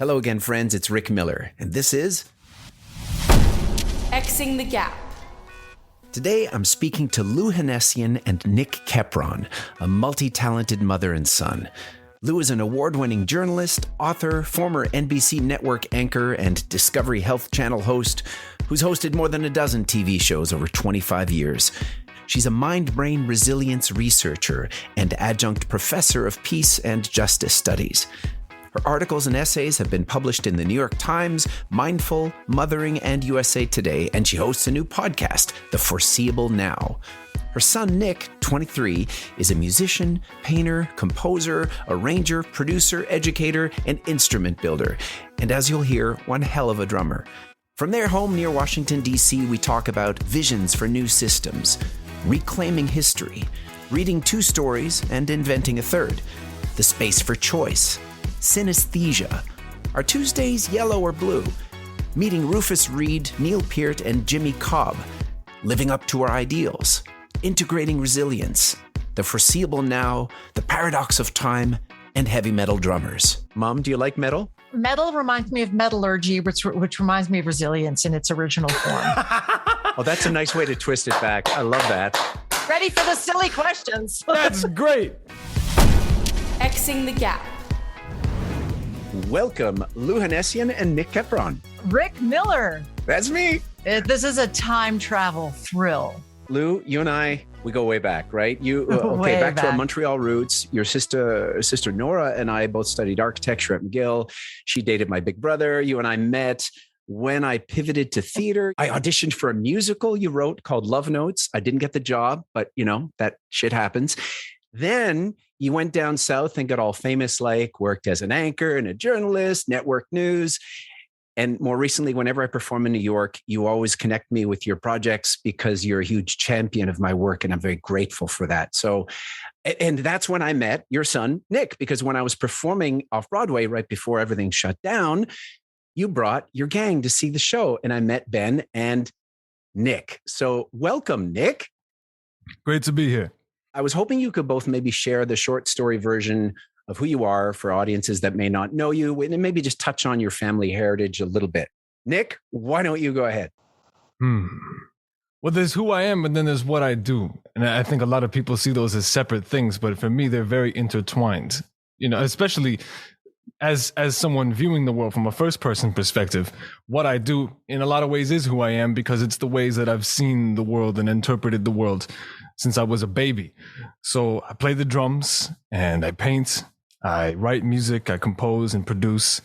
Hello again, friends. It's Rick Miller, and this is Xing the Gap. Today, I'm speaking to Lou Hanessian and Nick Kepron, a multi-talented mother and son. Lou is an award-winning journalist, author, former NBC network anchor, and Discovery Health Channel host who's hosted more than a dozen TV shows over 25 years. She's a mind-brain resilience researcher and adjunct professor of peace and justice studies. Her articles and essays have been published in the New York Times, Mindful, Mothering, and USA Today, and she hosts a new podcast, The Foreseeable Now. Her son, Nick, 23, is a musician, painter, composer, arranger, producer, educator, and instrument builder. And as you'll hear, one hell of a drummer. From their home near Washington, D.C., we talk about visions for new systems, reclaiming history, reading two stories and inventing a third, the space for choice, synesthesia, are Tuesdays yellow or blue, meeting Rufus Reed, Neil Peart, and Jimmy Cobb, living up to our ideals, integrating resilience, the foreseeable now, the paradox of time, and heavy metal drummers. Mom, do you like metal? Metal reminds me of metallurgy, which reminds me of resilience in its original form. Oh, that's a nice way to twist it back. I love that. Ready for the silly questions. That's great. Xing the Gap. Welcome, Lou Hanessian and Nick Kepron. Rick Miller. That's me. This is a time travel thrill. Lou, you and I, we go way back, right? Way back to our back. Montreal roots. Your sister Nora and I both studied architecture at McGill. She dated my big brother. You and I met when I pivoted to theater. I auditioned for a musical you wrote called Love Notes. I didn't get the job, but that shit happens. Then you went down south and got all famous, worked as an anchor and a journalist, network news. And more recently, whenever I perform in New York, you always connect me with your projects because you're a huge champion of my work. And I'm very grateful for that. So, and that's when I met your son, Nick, because when I was performing off Broadway right before everything shut down, you brought your gang to see the show. And I met Ben and Nick. So welcome, Nick. Great to be here. I was hoping you could both maybe share the short story version of who you are for audiences that may not know you, and maybe just touch on your family heritage a little bit. Nick, why don't you go ahead? Well, there's who I am, and then there's what I do. And I think a lot of people see those as separate things, but for me, they're very intertwined. Especially as someone viewing the world from a first-person perspective, what I do in a lot of ways is who I am because it's the ways that I've seen the world and interpreted the world since I was a baby. So I play the drums and I paint, I write music, I compose and produce.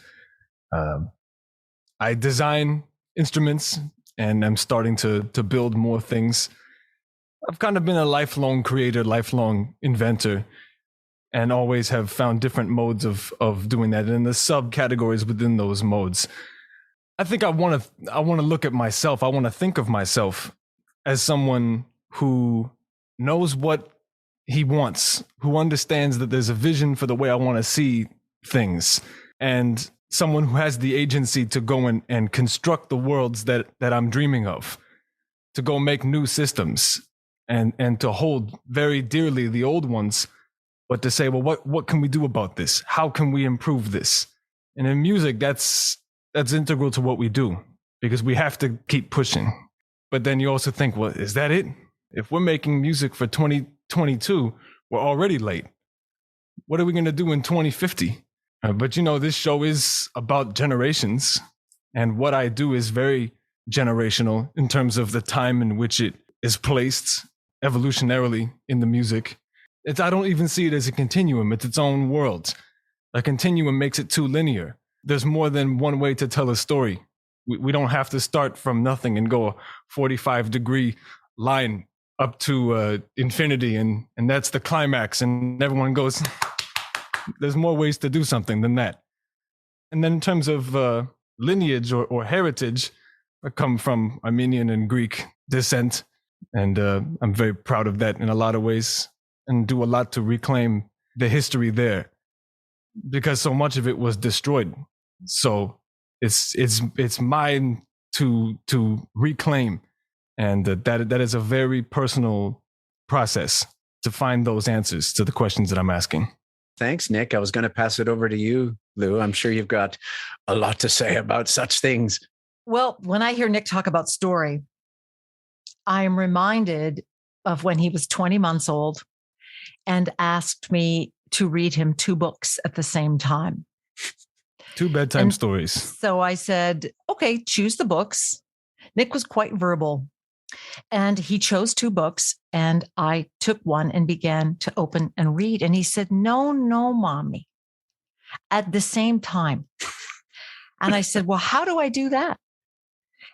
I design instruments and I'm starting to build more things. I've kind of been a lifelong creator, lifelong inventor, and always have found different modes of doing that and the subcategories within those modes. I think I want to look at myself. I want to think of myself as someone who knows what he wants, who understands that there's a vision for the way I want to see things, and someone who has the agency to go and construct the worlds that I'm dreaming of, to go make new systems and to hold very dearly the old ones, but to say, well, what can we do about this? How can we improve this? And in music, that's integral to what we do because we have to keep pushing. But then you also think, well, is that it? If we're making music for 2022, we're already late. What are we going to do in 2050? But this show is about generations. And what I do is very generational in terms of the time in which it is placed evolutionarily in the music. I don't even see it as a continuum. It's its own world. A continuum makes it too linear. There's more than one way to tell a story. We don't have to start from nothing and go a 45-degree line up to infinity, and that's the climax, and everyone goes, there's more ways to do something than that. And then in terms of lineage or heritage, I come from Armenian and Greek descent, and I'm very proud of that in a lot of ways, and do a lot to reclaim the history there, because so much of it was destroyed. So it's mine to reclaim. And that is a very personal process to find those answers to the questions that I'm asking. Thanks, Nick. I was going to pass it over to you, Lou. I'm sure you've got a lot to say about such things. Well, when I hear Nick talk about story, I am reminded of when he was 20 months old and asked me to read him 2 books at the same time. 2 bedtime stories. So I said, okay, choose the books. Nick was quite verbal. And he chose 2 books, and I took one and began to open and read. And he said, no, mommy, at the same time. And I said, well, how do I do that?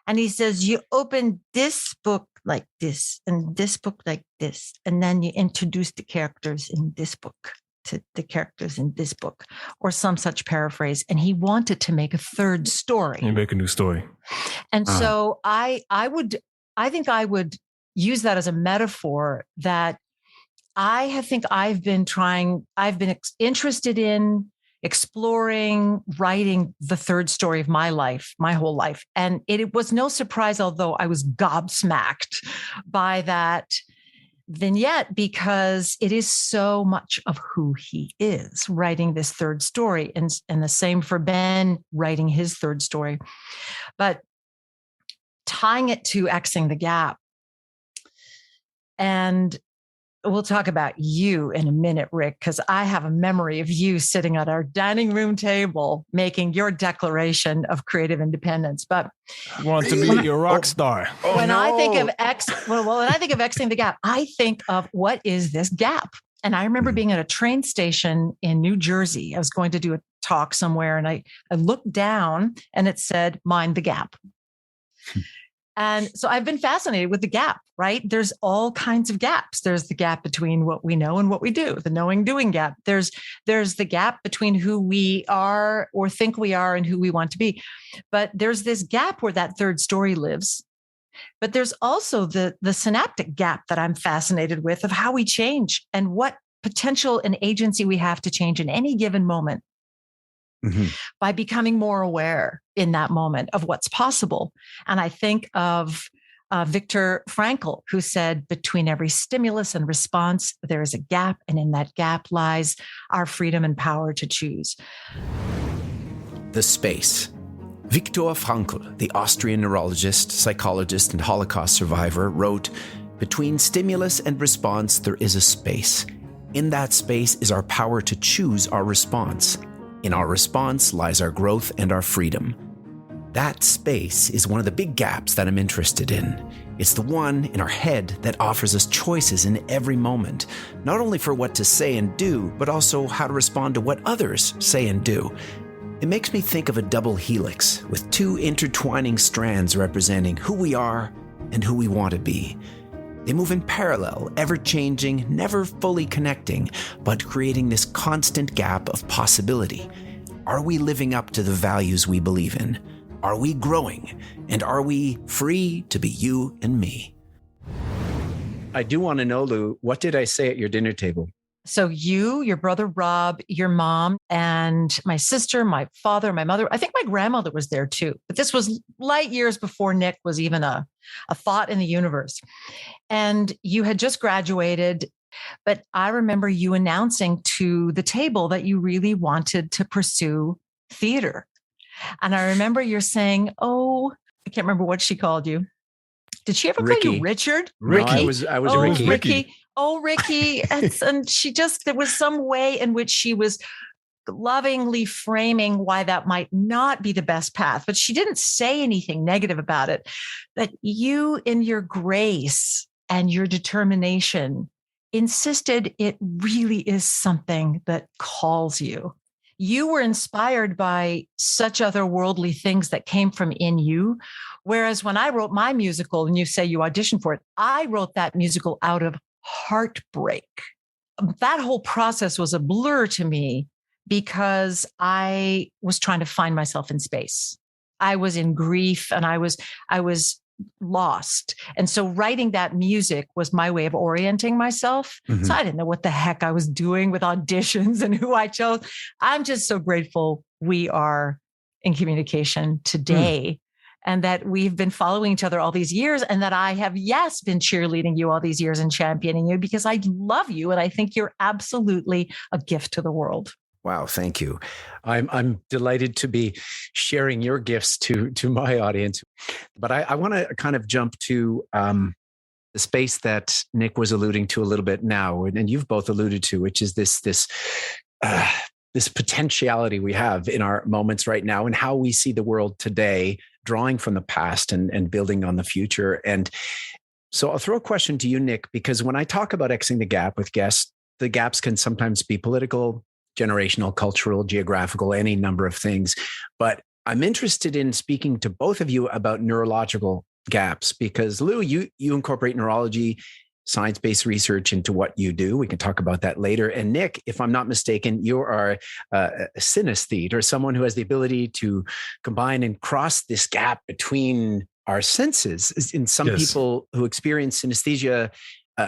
And he says, you open this book like this and this book like this. And then you introduce the characters in this book to the characters in this book, or some such paraphrase. And he wanted to make a 3rd story. You make a new story. And so I think I would use that as a metaphor that I've been interested in exploring, writing the 3rd story of my life, my whole life. And it was no surprise, although I was gobsmacked by that vignette, because it is so much of who he is, writing this 3rd story, and the same for Ben writing his 3rd story. But tying it to Xing the Gap, and we'll talk about you in a minute, Rick, because I have a memory of you sitting at our dining room table making your declaration of creative independence. But want to meet your rock star. When I think of Xing the Gap, I think of what is this gap? And I remember being at a train station in New Jersey. I was going to do a talk somewhere, and I looked down and it said, mind the gap. And so I've been fascinated with the gap, right? There's all kinds of gaps. There's the gap between what we know and what we do, the knowing doing gap. There's the gap between who we are or think we are and who we want to be. But there's this gap where that 3rd story lives. But there's also the synaptic gap that I'm fascinated with, of how we change and what potential and agency we have to change in any given moment. Mm-hmm. By becoming more aware in that moment of what's possible. And I think of Viktor Frankl, who said, between every stimulus and response, there is a gap. And in that gap lies our freedom and power to choose. The space. Viktor Frankl, the Austrian neurologist, psychologist, and Holocaust survivor, wrote, between stimulus and response, there is a space. In that space is our power to choose our response. In our response lies our growth and our freedom. That space is one of the big gaps that I'm interested in. It's the one in our head that offers us choices in every moment, not only for what to say and do, but also how to respond to what others say and do. It makes me think of a double helix with 2 intertwining strands representing who we are and who we want to be. They move in parallel, ever-changing, never fully connecting, but creating this constant gap of possibility. Are we living up to the values we believe in? Are we growing? And are we free to be you and me? I do want to know, Lou, what did I say at your dinner table? So you, your brother Rob, your mom, and my sister, my father, my mother, I think my grandmother was there too. But this was light years before Nick was even a thought in the universe. And you had just graduated. But I remember you announcing to the table that you really wanted to pursue theater. And I remember you're saying, I can't remember what she called you. Did she ever call you Richard? Ricky. No, I was Ricky. Ricky. Oh, Ricky. And there was some way in which she was lovingly framing why that might not be the best path, but she didn't say anything negative about it. That you, in your grace and your determination, insisted it really is something that calls you. You were inspired by such otherworldly things that came from in you. Whereas when I wrote my musical, and you say you auditioned for it, I wrote that musical out of heartbreak. That whole process was a blur to me because I was trying to find myself in space. I was in grief and I was lost. And so writing that music was my way of orienting myself. Mm-hmm. So I didn't know what the heck I was doing with auditions and who I chose. I'm just so grateful we are in communication today. And that we've been following each other all these years, and that I have, yes, been cheerleading you all these years and championing you because I love you. And I think you're absolutely a gift to the world. Wow, thank you. I'm delighted to be sharing your gifts to my audience. But I want to kind of jump to the space that Nick was alluding to a little bit now, and you've both alluded to, which is this potentiality we have in our moments right now, and how we see the world today, drawing from the past and building on the future. And so I'll throw a question to you, Nick, because when I talk about Xing the Gap with guests, the gaps can sometimes be political, generational, cultural, geographical, any number of things. But I'm interested in speaking to both of you about neurological gaps, because Lou, you incorporate neurology, science-based research into what you do. We can talk about that later. And Nick, if I'm not mistaken, you are a synesthete, or someone who has the ability to combine and cross this gap between our senses. In some people who experience synesthesia,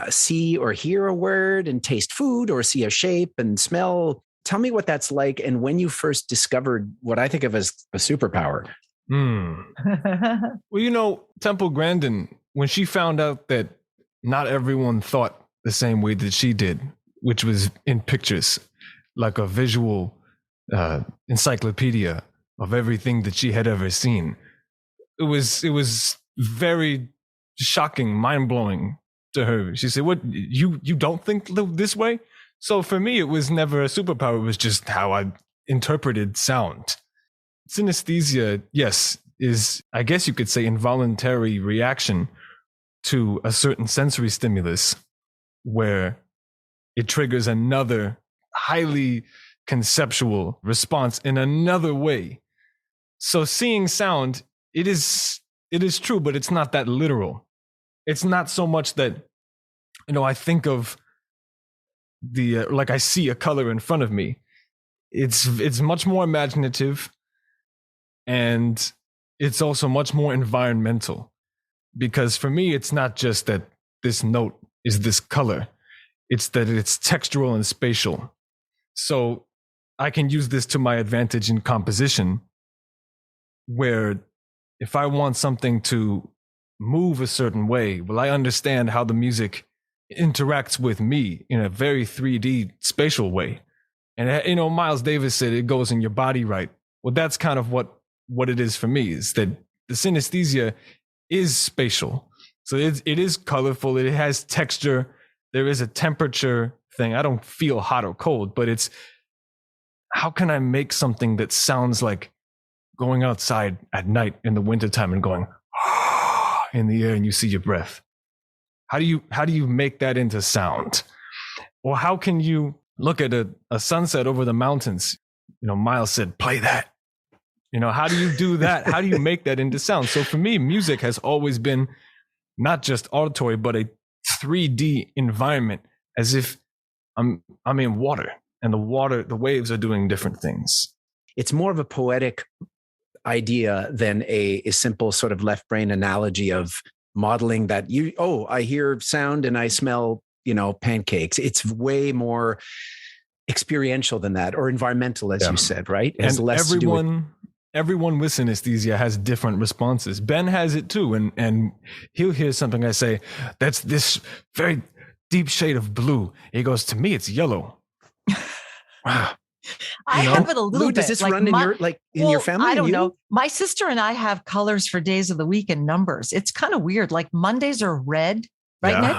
see or hear a word and taste food, or see a shape and smell. Tell me what that's like, and when you first discovered what I think of as a superpower. Well, Temple Grandin, when she found out that not everyone thought the same way that she did, which was in pictures, like a visual encyclopedia of everything that she had ever seen, it was very shocking, mind-blowing to her. She said, "What, you don't think this way?" So for me, it was never a superpower. It was just how I interpreted sound. Synesthesia, yes, is, I guess you could say, involuntary reaction to a certain sensory stimulus where it triggers another highly conceptual response in another way. So seeing sound, it is true, but it's not that literal. It's not so much that, I think of like I see a color in front of me. It's much more imaginative, and it's also much more environmental, because for me, it's not just that this note is this color. It's that it's textural and spatial. So I can use this to my advantage in composition, where if I want something to move a certain way, well, I understand how the music interacts with me in a very 3D spatial way. And, Miles Davis said it goes in your body, right? Well, that's kind of what it is for me, is that the synesthesia is spatial. So it is colorful. It has texture. There is a temperature thing. I don't feel hot or cold, but it's, how can I make something that sounds like going outside at night in the wintertime and going in the air and you see your breath? How do you make that into sound? Or how can you look at a sunset over the mountains? Miles said, play that. How do you do that? How do you make that into sound? So for me, music has always been not just auditory, but a 3D environment, as if I'm in water, and the waves are doing different things. It's more of a poetic idea than a simple sort of left brain analogy of modeling that I hear sound and I smell, pancakes. It's way more experiential than that, or environmental, as you said, right? It has less to do with... Everyone with synesthesia has different responses. Ben has it too, and he'll hear something I say, that's this very deep shade of blue. He goes, to me, it's yellow. Wow. I have it a little Lou, bit. does this run in your family? I don't know. My sister and I have colors for days of the week and numbers. It's kind of weird. Like Mondays are red, right, Nick?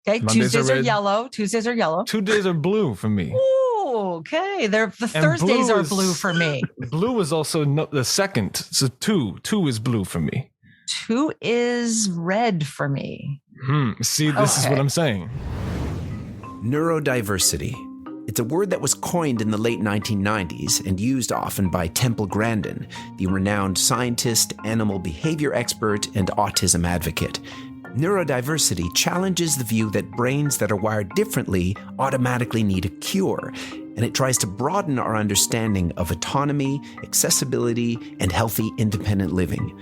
Okay. Mondays Tuesdays are yellow. Tuesdays are yellow. 2 days are blue for me. Ooh, okay. The Thursdays are blue for me. Blue is also the second. So 2 is blue for me. 2 is red for me. See, this is what I'm saying. Neurodiversity. It's a word that was coined in the late 1990s and used often by Temple Grandin, the renowned scientist, animal behavior expert, and autism advocate. Neurodiversity challenges the view that brains that are wired differently automatically need a cure, and it tries to broaden our understanding of autonomy, accessibility, and healthy, independent living.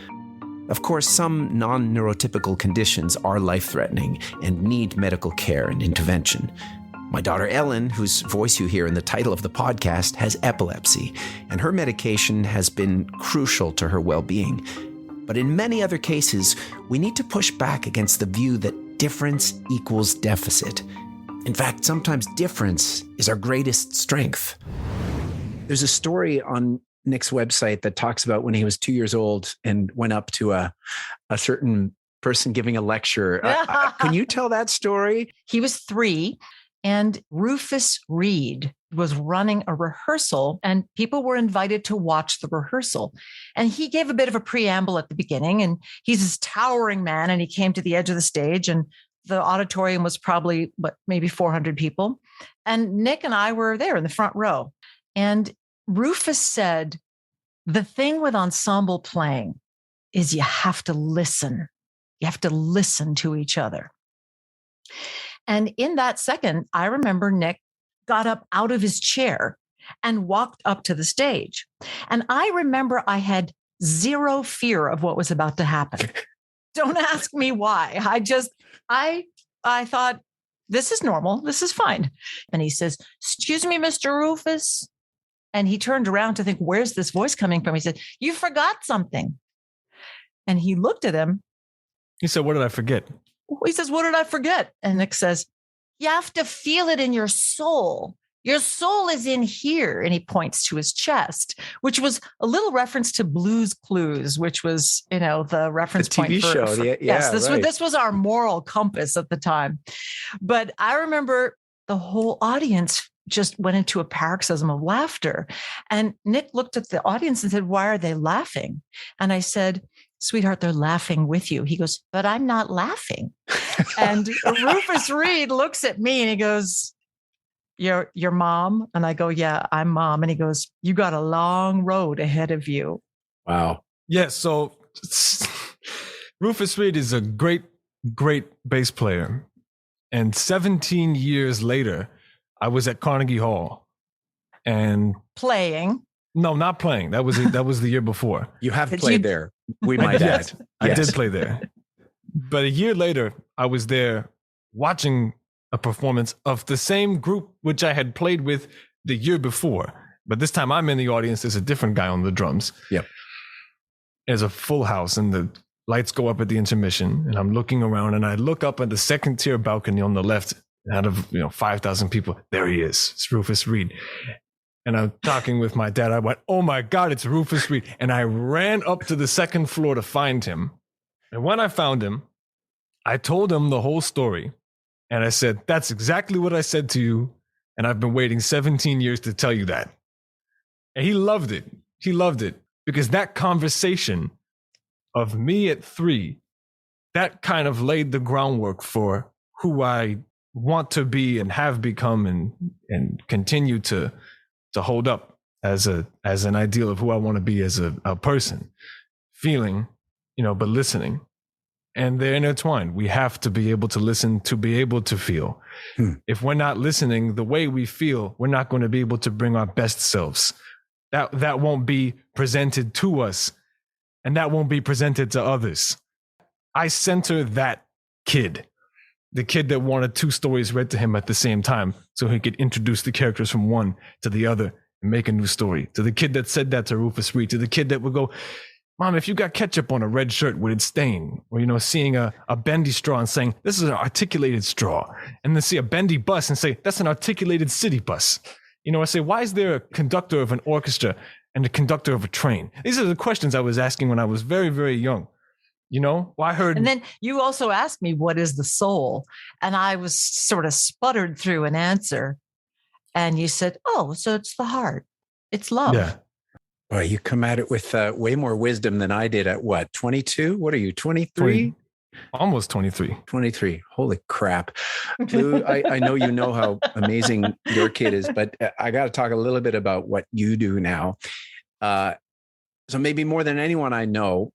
Of course, some non-neurotypical conditions are life-threatening and need medical care and intervention. My daughter Ellen, whose voice you hear in the title of the podcast, has epilepsy, and her medication has been crucial to her well-being. But in many other cases, we need to push back against the view that difference equals deficit. In fact, sometimes difference is our greatest strength. There's a story on Nick's website that talks about when he was 2 years old and went up to a certain person giving a lecture. Can you tell that story? He was 3, and Rufus Reed was running a rehearsal, and people were invited to watch the rehearsal. And he gave a bit of a preamble at the beginning, and he's this towering man, and he came to the edge of the stage, and the auditorium was probably maybe 400 people. And Nick and I were there in the front row. And Rufus said, the thing with ensemble playing is you have to listen. You have to listen to each other. And in that second, I remember Nick got up out of his chair and walked up to the stage. And I remember I had zero fear of what was about to happen. Don't ask me why. I thought, this is normal. This is fine. And he says, excuse me, Mr. Rufus. And he turned around to think, where's this voice coming from? He said, you forgot something. And he looked at him. He said, what did I forget? He says, what did I forget? And Nick says, you have to feel it in your soul. Your soul is in here. And he points to his chest, which was a little reference to Blue's Clues, which was, the reference the TV point show. Yes, right. this was our moral compass at the time. But I remember the whole audience just went into a paroxysm of laughter. And Nick looked at the audience and said, why are they laughing? And I said, sweetheart, they're laughing with you. He goes, but I'm not laughing. And Rufus Reed looks at me and he goes, You're mom? And I go, yeah, I'm mom. And he goes, you got a long road ahead of you. Wow. Yeah, so Rufus Reed is a great, great bass player. And 17 years later, I was at Carnegie Hall and playing. No, not playing. That was the year before. You have played there. We might add. I did play there. But a year later, I was there watching a performance of the same group which I had played with the year before. But this time I'm in the audience. There's a different guy on the drums. Yep. There's a full house and the lights go up at the intermission. And I'm looking around and I look up at the second tier balcony on the left. Out of 5,000 people, there he is. It's Rufus Reed. And I'm talking with my dad. I went, oh my God, it's Rufus Reed. And I ran up to the second floor to find him. And when I found him, I told him the whole story. And I said, that's exactly what I said to you. And I've been waiting 17 years to tell you that. And he loved it. He loved it because that conversation of me at 3, that kind of laid the groundwork for who I want to be and have become and continue to hold up as an ideal of who I want to be as a person, feeling, but listening. And they're intertwined. We have to be able to listen to be able to feel. If we're not listening the way we feel, we're not going to be able to bring our best selves. That won't be presented to us, and that won't be presented to others. I center that kid. The kid that wanted 2 stories read to him at the same time so he could introduce the characters from one to the other and make a new story. To the kid that said that to Rufus Reed. To the kid that would go, Mom, if you got ketchup on a red shirt, would it stain? Or, seeing a bendy straw and saying, this is an articulated straw. And then see a bendy bus and say, that's an articulated city bus. I say, why is there a conductor of an orchestra and a conductor of a train? These are the questions I was asking when I was very, very young. I heard. And then you also asked me, what is the soul? And I was sort of sputtered through an answer. And you said, oh, so it's the heart. It's love. Yeah. Boy, you come at it with way more wisdom than I did at what, 22? What are you, 23? Almost 23. 23. Holy crap. Lou, I know you know how amazing your kid is, but I got to talk a little bit about what you do now. So maybe more than anyone I know,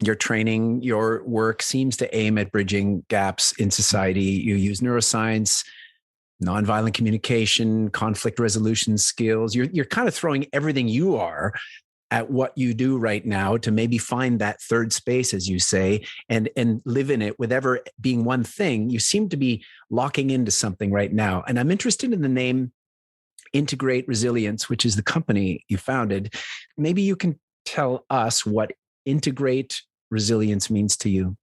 your training, your work seems to aim at bridging gaps in society. You use neuroscience, nonviolent communication, conflict resolution skills. You're kind of throwing everything you are at what you do right now to maybe find that third space, as you say, and live in it with ever being one thing. You seem to be locking into something right now. And I'm interested in the name Integrate Resilience, which is the company you founded. Maybe you can tell us what Integrate Resilience means to you.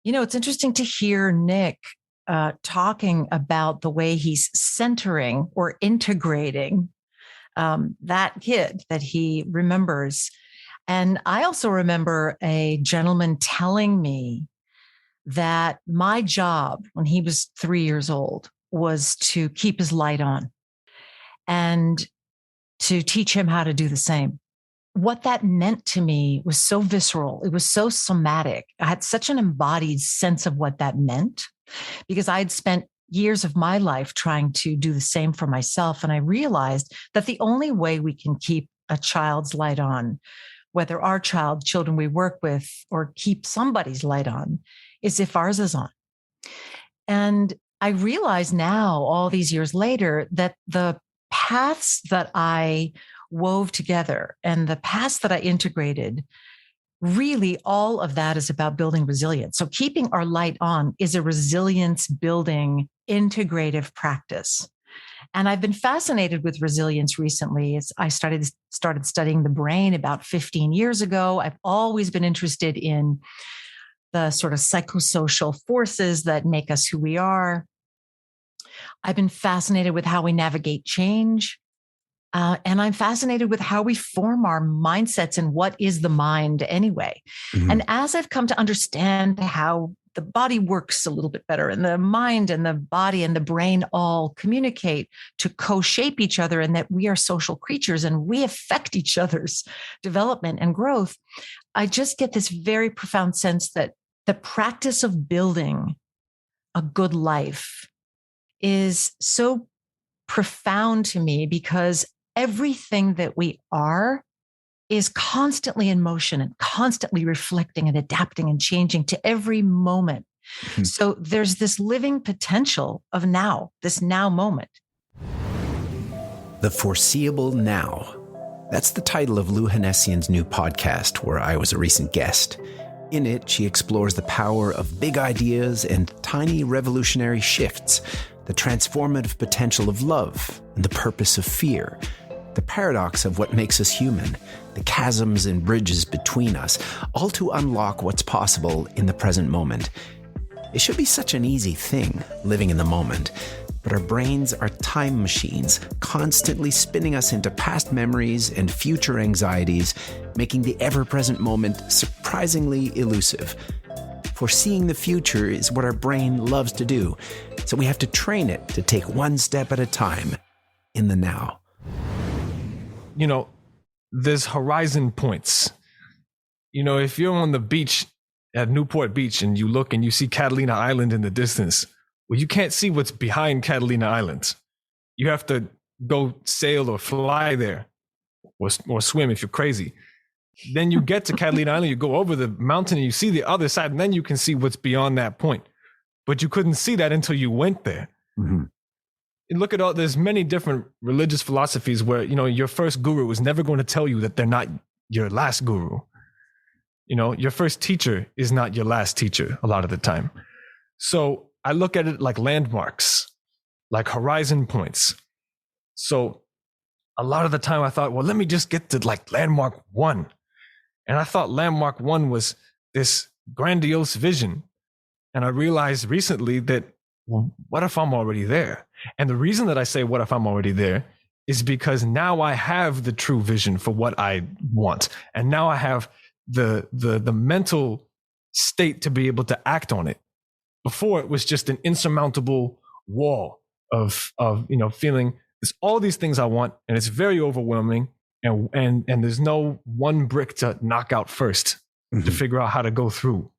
It's interesting to hear Nick talking about the way he's centering or integrating that kid that he remembers. And I also remember a gentleman telling me that my job when he was 3 years old was to keep his light on and to teach him how to do the same. What that meant to me was so visceral. It was so somatic. I had such an embodied sense of what that meant because I had spent years of my life trying to do the same for myself. And I realized that the only way we can keep a child's light on, whether our children we work with, or keep somebody's light on, is if ours is on. And I realize now, all these years later, that the paths that I wove together and the paths that I integrated, really all of that is about building resilience. So keeping our light on is a resilience building integrative practice. And I've been fascinated with resilience recently. I started studying the brain about 15 years ago. I've always been interested in the sort of psychosocial forces that make us who we are. I've been fascinated with how we navigate change. And I'm fascinated with how we form our mindsets and what is the mind anyway. Mm-hmm. And as I've come to understand how the body works a little bit better and the mind and the body and the brain all communicate to co-shape each other, and that we are social creatures and we affect each other's development and growth, I just get this very profound sense that the practice of building a good life is so profound to me because everything that we are is constantly in motion and constantly reflecting and adapting and changing to every moment. Mm-hmm. So there's this living potential of now, this now moment. The Foreseeable Now. That's the title of Lou Hanessian's new podcast, where I was a recent guest. In it, she explores the power of big ideas and tiny revolutionary shifts, the transformative potential of love and the purpose of fear, the paradox of what makes us human, the chasms and bridges between us, all to unlock what's possible in the present moment. It should be such an easy thing, living in the moment, but our brains are time machines, constantly spinning us into past memories and future anxieties, making the ever-present moment surprisingly elusive. Foreseeing the future is what our brain loves to do, so we have to train it to take one step at a time in the now. You know, there's horizon points. You know, if you're on the beach at Newport Beach and you look and you see Catalina Island in the distance, well, you can't see what's behind Catalina Island. You have to go sail or fly there or swim if you're crazy. Then you get to Catalina Island, you go over the mountain and you see the other side, and then you can see what's beyond that point. But you couldn't see that until you went there. Mm-hmm. And look at there's many different religious philosophies where, you know, your first guru is never going to tell you that they're not your last guru. You know, your first teacher is not your last teacher a lot of the time. So I look at it like landmarks, like horizon points. So a lot of the time I thought, well, let me just get to like landmark 1. And I thought landmark 1 was this grandiose vision. And I realized recently that, well, what if I'm already there? And the reason that I say, what if I'm already there, is because now I have the true vision for what I want. And now I have the mental state to be able to act on it. Before, it was just an insurmountable wall of you know, feeling there's all these things I want, and it's very overwhelming, and there's no one brick to knock out first mm-hmm. to figure out how to go through.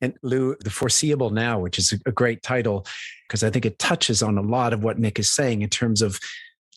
And Lou, The Foreseeable Now, which is a great title, because I think it touches on a lot of what Nick is saying in terms of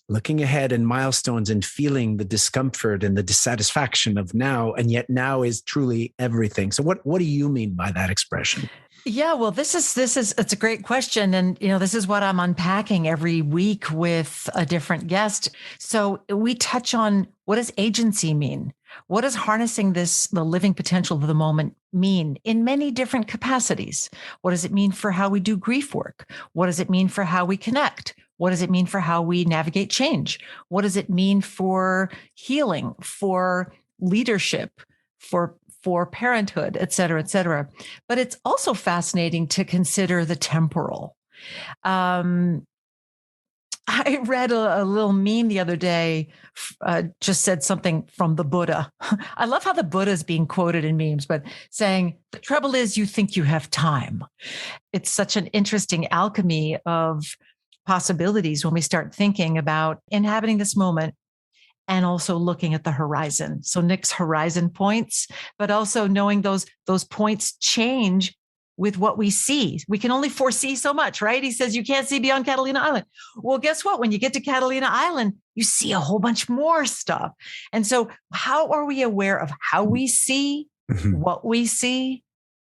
looking ahead and milestones and feeling the discomfort and the dissatisfaction of now, and yet now is truly everything. So what do you mean by that expression? Yeah, well, it's a great question. And, you know, this is what I'm unpacking every week with a different guest. So we touch on, what does agency mean? What does harnessing the living potential of the moment mean in many different capacities? What does it mean for how we do grief work? What does it mean for how we connect? What does it mean for how we navigate change? What does it mean for healing, for leadership, for parenthood, et cetera, et cetera. But it's also fascinating to consider the temporal. I read a little meme the other day, just said something from the Buddha. I love how the Buddha is being quoted in memes, but saying, the trouble is you think you have time. It's such an interesting alchemy of possibilities when we start thinking about inhabiting this moment and also looking at the horizon. So Nick's horizon points, but also knowing those points change with what we see. We can only foresee so much, right? He says you can't see beyond Catalina Island. Well, guess what? When you get to Catalina Island, you see a whole bunch more stuff. And so how are we aware of how we see, what we see,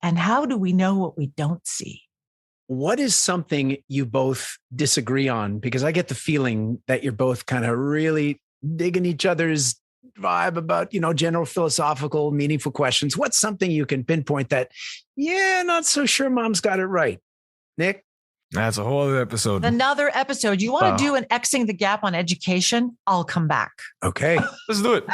and how do we know what we don't see? What is something you both disagree on? Because I get the feeling that you're both kind of really digging each other's vibe about, general philosophical, meaningful questions. What's something you can pinpoint that, not so sure mom's got it right? Nick? That's a whole other episode. Another episode. You want to do an Xing the Gap on education? I'll come back. Okay. Let's do it.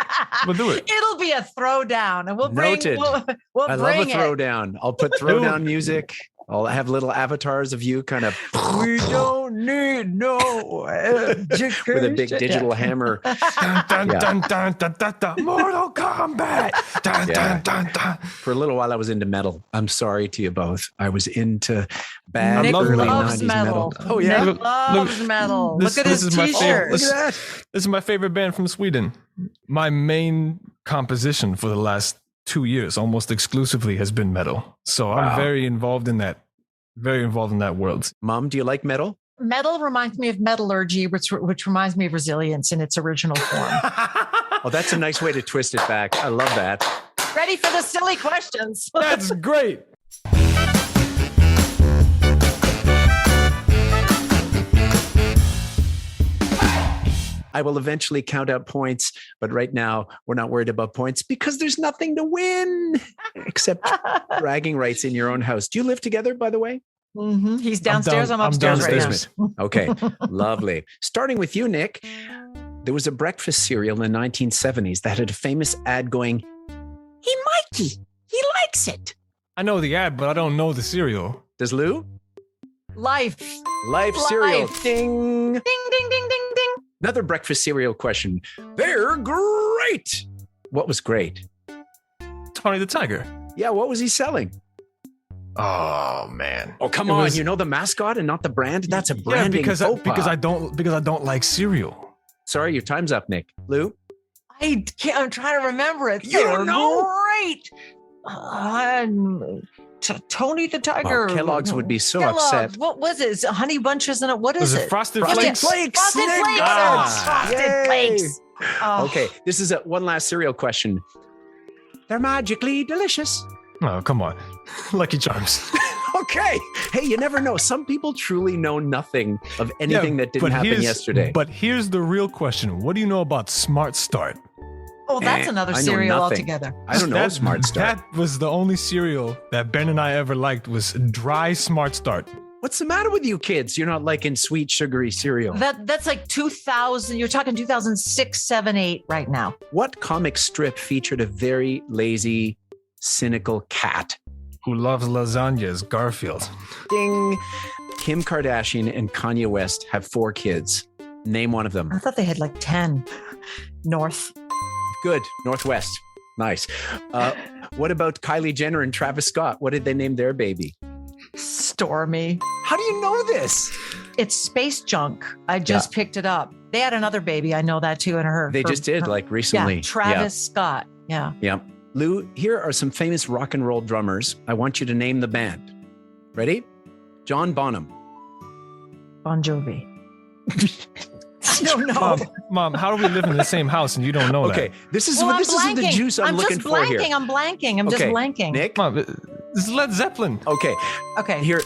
We'll do it. It'll be a throwdown, and we'll bring. Noted. We'll I bring love a throwdown. I'll put throwdown music. I'll have little avatars of you kind of. We don't need no education. With a big digital hammer. Dun, dun, dun, dun, dun, dun, dun. Mortal Kombat. Dun, dun, dun, dun. For a little while, I was into metal. I'm sorry to you both. I was into bad Nick early loves 90s metal. metal. Oh, yeah. Nick loves metal. Look at his is my t-shirt. Look at that. This is my favorite band from Sweden. My main composition for the last 2 years, almost exclusively, has been metal. So I'm very involved in that. Very involved in that world. Mom, do you like metal? Metal reminds me of metallurgy, which reminds me of resilience in its original form. Oh, that's a nice way to twist it back. I love that. Ready for the silly questions? That's great. I will eventually count out points, but right now we're not worried about points because there's nothing to win except bragging rights in your own house. Do you live together, by the way? Mm-hmm. He's downstairs. I'm upstairs right now. Okay, lovely. Starting with you, Nick. There was a breakfast cereal in the 1970s that had a famous ad going, "Hey, Mikey, he likes it." I know the ad, but I don't know the cereal. Does Lou? Life Cereal. Ding. Ding, ding, ding, ding, ding. Another breakfast cereal question. They're great. What was great? Tony the Tiger. Yeah, what was he selling? Oh man. Oh, come on. You know the mascot and not the brand? That's a branding because faux pas. I don't like cereal. Sorry, your time's up, Nick. Lou? I can't. I'm trying to remember it. You don't know? Great. Tony the Tiger. Oh, Kellogg's would be so Kellogg's. upset. What was it? Is it Honey Bunches in it? What is it? Frosted Frosted Flakes? Flakes. Frosted Nick. Flakes. Ah, Frosted yay. Flakes. Oh. Okay, this is one last cereal question. They're magically delicious. Oh, come on. Lucky Charms. Okay. Hey, you never know. Some people truly know nothing of anything that didn't happen yesterday. But here's the real question. What do you know about Smart Start? Oh, that's another I know cereal nothing. altogether. I don't know Smart Start. That was the only cereal that Ben and I ever liked was dry Smart Start. What's the matter with you kids? You're not liking sweet, sugary cereal. That's like 2000. You're talking 2006, 7, 8 right now. What comic strip featured a very lazy, cynical cat? Who loves lasagnas? Garfield. Ding. Kim Kardashian and Kanye West have 4 kids. Name one of them. I thought they had like 10. North. Good. Northwest. Nice. What about Kylie Jenner and Travis Scott? What did they name their baby? Stormy. How do you know this? It's Space Junk. I just picked it up. They had another baby. I know that too. And her. They just did, like recently. Yeah, Travis Scott. Yeah. Yeah. Lou, here are some famous rock and roll drummers. I want you to name the band. Ready? John Bonham. Bon Jovi. I don't know. Mom, how do we live in the same house and you don't know Okay, this is Well, this is the juice I'm looking for here. I'm blanking. I'm just blanking. Nick? that? Mom, this is Led Zeppelin. Okay, Okay. here.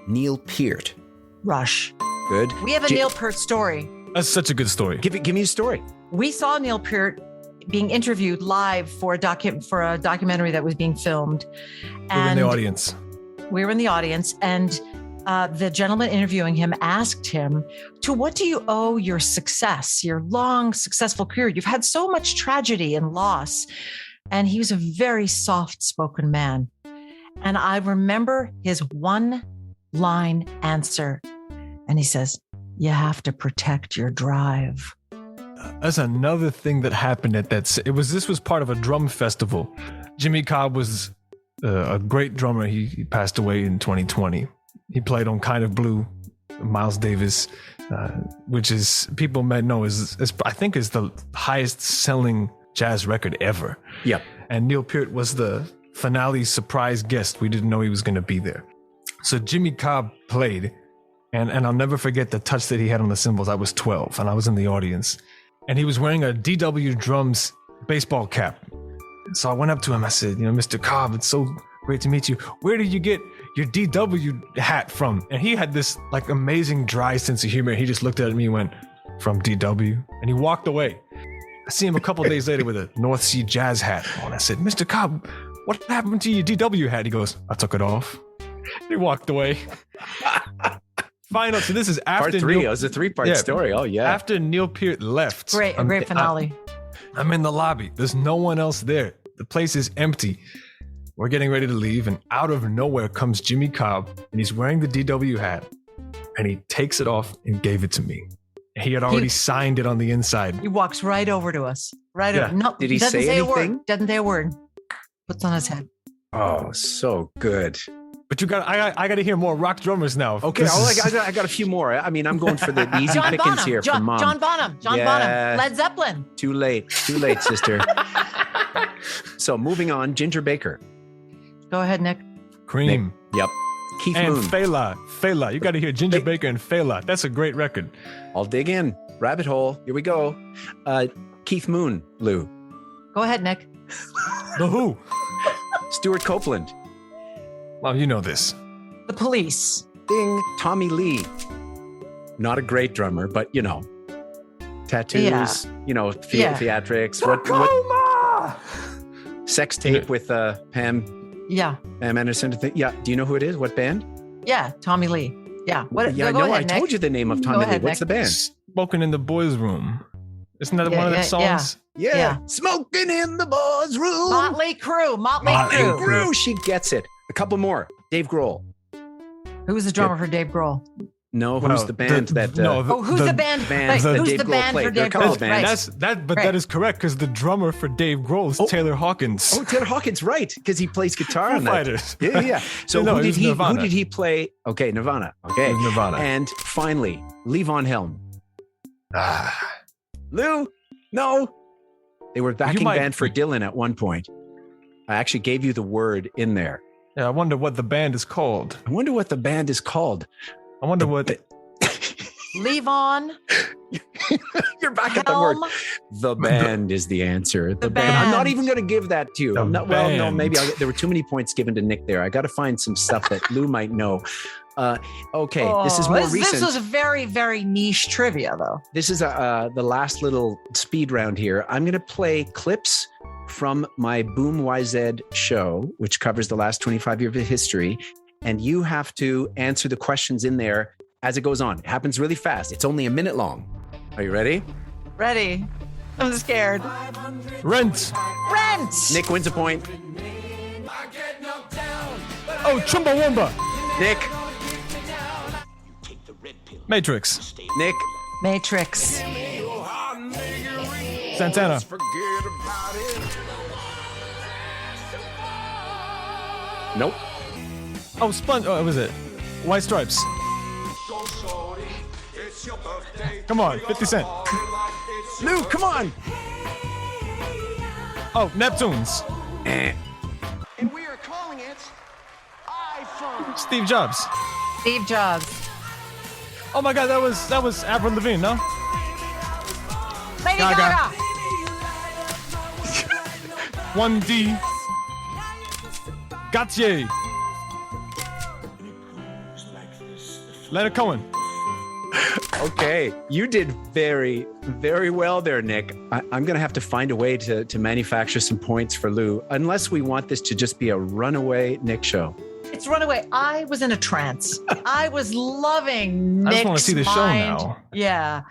Neil Peart. Rush. Good. We have a Neil Peart story. That's such a good story. Give me a story. We saw Neil Peart being interviewed live for a documentary that was being filmed. We're in the audience. We were in the audience, and the gentleman interviewing him asked him, to what do you owe your success, your long, successful career? You've had so much tragedy and loss. And he was a very soft-spoken man. And I remember his one-line answer. And he says, You have to protect your drive. That's another thing that happened at that. This was part of a drum festival. Jimmy Cobb was a great drummer. He passed away in 2020. He played on Kind of Blue, Miles Davis, which is people might know is I think is the highest selling jazz record ever. Yep. And Neil Peart was the finale surprise guest. We didn't know he was going to be there. So Jimmy Cobb played, and I'll never forget the touch that he had on the cymbals. I was 12 and I was in the audience, and he was wearing a DW Drums baseball cap. So I went up to him. I said, Mr. Cobb, it's so great to meet you. Where did you get your DW hat from? And he had this like amazing dry sense of humor. He just looked at me and went, from DW, and he walked away. I see him a couple of days later with a North Sea Jazz hat on. I said, Mr. Cobb, what happened to your DW hat? He goes, I took it off. He walked away. Final. So this is after Part 3. It was a 3-part story. Oh, yeah. After Neil Peart left. A great finale. I'm in the lobby. There's no one else there. The place is empty. We're getting ready to leave, and out of nowhere comes Jimmy Cobb, and he's wearing the DW hat, and he takes it off and gave it to me. He had already signed it on the inside. He walks right over to us. Right over. No, did he say anything? A word. Doesn't say a word. Puts on his head. Oh, so good. But I got to hear more rock drummers now. Okay, I got a few more. I mean, I'm going for the easy John pickings Bonham, here from Mom. John Bonham. Led Zeppelin. Too late, sister. So moving on, Ginger Baker. Go ahead, Nick. Cream. Nick. Yep. Keith and Moon. Fela. You got to hear Ginger Baker and Fela. That's a great record. I'll dig in. Rabbit hole. Here we go. Keith Moon, Lou. Go ahead, Nick. The Who. Stuart Copeland. Well, you know this. The Police. Ding. Tommy Lee. Not a great drummer, but tattoos. Theatrics. What? Sex tape with Pam. Yeah. Pam Anderson. Yeah. Do you know who it is? What band? Yeah, Tommy Lee. Yeah. What? Yeah, go I know. ahead, I told you the name of Tommy Lee. Ahead, What's Nick. the band? Smoking in the Boys' Room. Isn't that one of their songs? Yeah. Smoking in the boys' room. Motley Crue. She gets it. A couple more. Dave Grohl. Who was the drummer for Dave Grohl? No, who's the band that? Who's the band? Who's the band for Dave Grohl? That is correct, because the drummer for Dave Grohl is Taylor Hawkins. Oh, Taylor Hawkins, right? Because he plays guitar on that. Fighters. Yeah. So No, who did Nirvana. he play? Okay, Nirvana. Okay, Nirvana. And finally, Levon Helm. Lou, no, they were backing band for Dylan at one point. I actually gave you the word in there. Yeah, I wonder what the band is called. I wonder what the band is called. I wonder what. Levon. You're back at the word. The band is the answer. The band. I'm not even going to give that to you. No, maybe there were too many points given to Nick there. I got to find some stuff that Lou might know. Okay, this is more recent. This was a very, very niche trivia, though. This is the last little speed round here. I'm going to play clips from my Boom YZ show, which covers the last 25 years of history. And you have to answer the questions in there as it goes on. It happens really fast. It's only a minute long. Are you ready? Ready. I'm scared. Rent. Nick wins a point. Oh, Chumbawamba. Nick. Matrix. Nick. Matrix. Santana. Nope. Oh, Sponge. Oh, what was it? White Stripes. Come on, 50 Cent. Lou, come on. Oh, Neptunes. Eh. And we are calling it iPhone. Steve Jobs. Steve Jobs. Oh my God, that was Avril Lavigne, no? Lady Gaga. 1D. Gautier. Leonard Cohen. Okay, you did very, very well there, Nick. I'm going to have to find a way to manufacture some points for Lou, unless we want this to just be a runaway Nick show. It's Runaway. I was in a trance. I was loving Nick's I just want to see the show mind. now. Yeah.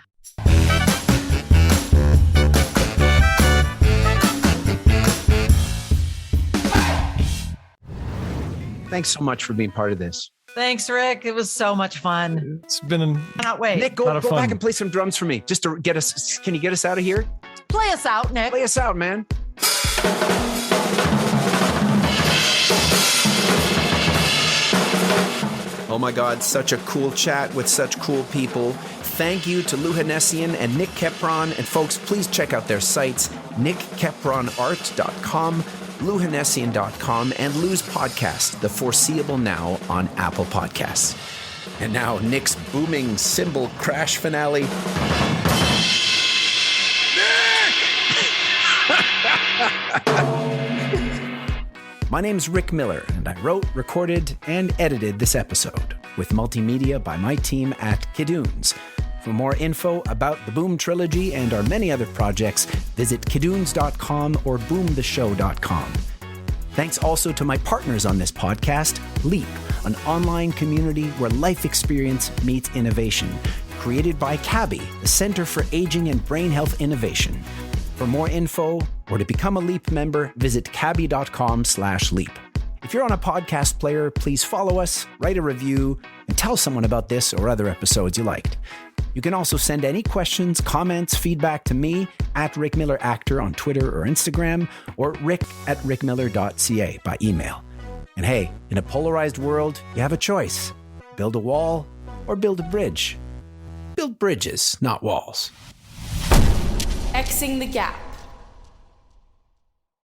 Thanks so much for being part of this. Thanks, Rick. It was so much fun. It's been Cannot wait. Nick, Lot go of fun. back and play some drums for me, just to get us. Can you get us out of here? Play us out, Nick. Play us out, man. Oh my God, such a cool chat with such cool people. Thank you to Lou Hanessian and Nick Kepron. And folks, please check out their sites, nickkepronart.com, louhanessian.com, and Lou's podcast, The Foreseeable Now, on Apple Podcasts. And now Nick's booming cymbal crash finale. My name's Rick Miller, and I wrote, recorded, and edited this episode with multimedia by my team at Kidoons. For more info about the Boom Trilogy and our many other projects, visit kidoons.com or boomtheshow.com. Thanks also to my partners on this podcast, Leap, an online community where life experience meets innovation, created by CABI, the Center for Aging and Brain Health Innovation. For more info or to become a Leap member, visit cabi.com/leap. If you're on a podcast player, please follow us, write a review, and tell someone about this or other episodes you liked. You can also send any questions, comments, feedback to me at Rick Miller Actor on Twitter or Instagram, or rick@rickmiller.ca by email. And hey, in a polarized world, you have a choice. Build a wall or build a bridge. Build bridges, not walls. Xing the gap.